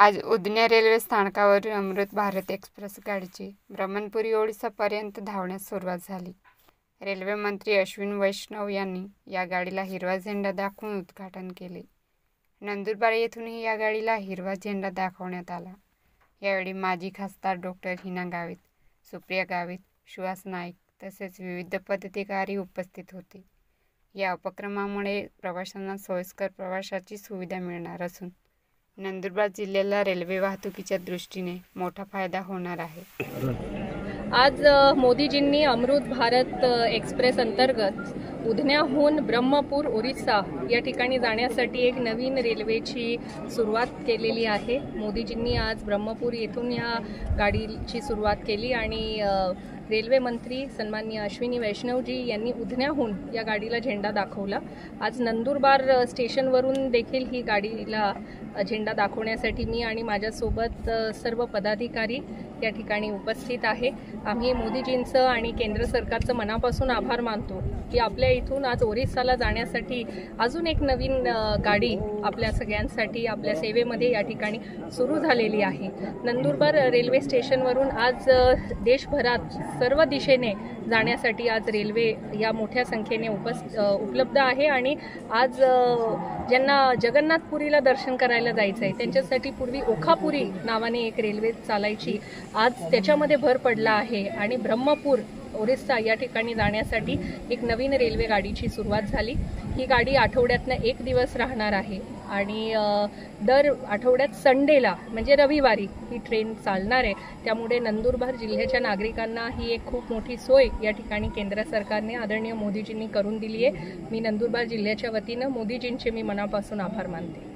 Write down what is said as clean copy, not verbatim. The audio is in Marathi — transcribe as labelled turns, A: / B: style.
A: आज उधना रेल्वे स्थानकावरून अमृत भारत एक्सप्रेस गाडीची ब्रह्मपुरी ओडिसापर्यंत धावण्यास सुरुवात झाली। रेल्वे मंत्री अश्विनी वैष्णव यांनी या गाडीला हिरवा झेंडा दाखवून उद्घाटन केले। नंदुरबार येथूनही या गाडीला हिरवा झेंडा दाखवण्यात आला। यावेळी माजी खासदार डॉक्टर हिना गावित, सुप्रिया गावित, सुहास नाईक तसेच विविध पदाधिकारी उपस्थित होते। या उपक्रमामुळे प्रवाशांना सोयीस्कर प्रवासाची सुविधा मिळणार असून नंदुरबार जिल्ह्याला रेल्वे वाहतुकीच्या दृष्टीने मोठा फायदा होणार आहे।
B: आज मोदीजींनी अमृत भारत एक्सप्रेस अंतर्गत उधन्याहून ब्रह्मपूर ओरिसा या ठिकाणी जाण्यासाठी एक नवीन रेल्वेची सुरुवात केलेली आहे। मोदीजींनी आज ब्रह्मपूर येथून या गाडीची सुरुवात केली आणि रेल्वे मंत्री सन्माननीय अश्विनी वैष्णवजी यांनी उधन्याहून या गाडीला झेंडा दाखवला। आज नंदुरबार स्टेशनवरून देखील ही गाडीला झेंडा दाखवण्यासाठी मी आणि माझ्यासोबत सर्व पदाधिकारी या ठिकाणी उपस्थित आहे। आम्ही मोदीजींचं आणि केंद्र सरकारचं मनापासून आभार मानतो की आपल्या इथून आज ओरिसाला जाण्यासाठी अजून एक नवीन गाडी आपल्या सगळ्यांसाठी आपल्या सेवेमध्ये या ठिकाणी सुरू झालेली आहे। नंदुरबार रेल्वे स्टेशनवरून आज देशभरात सर्व दिशेने जाण्यासाठी आज रेल्वे या मोठ्या संख्येने उपलब्ध आहे आणि आज ज्यांना जगन्नाथपुरीला दर्शन करायला जायचं आहे त्यांच्यासाठी पूर्वी ओखापुरी नावाने एक रेल्वे चालायची, आज त्याच्यामध्ये भर पडला आहे आणि ब्रह्मपूर ओरिसा या ठिकाणी जाण्यासाठी एक नवीन रेल्वे गाडीची सुरुवात झाली। ही गाडी आठवड्यातनं एक दिवस राहणार आहे आणि दर आठवड्यात संडेला म्हणजे रविवारी ही ट्रेन चालणार आहे। त्यामुळे नंदुरबार जिल्ह्याच्या नागरिकांना ही एक खूप मोठी सोय या ठिकाणी केंद्र सरकारने आदरणीय मोदीजींनी करून दिली आहे। मी नंदुरबार जिल्ह्याच्या वतीनं मोदीजींचे मी मनापासून आभार मानते।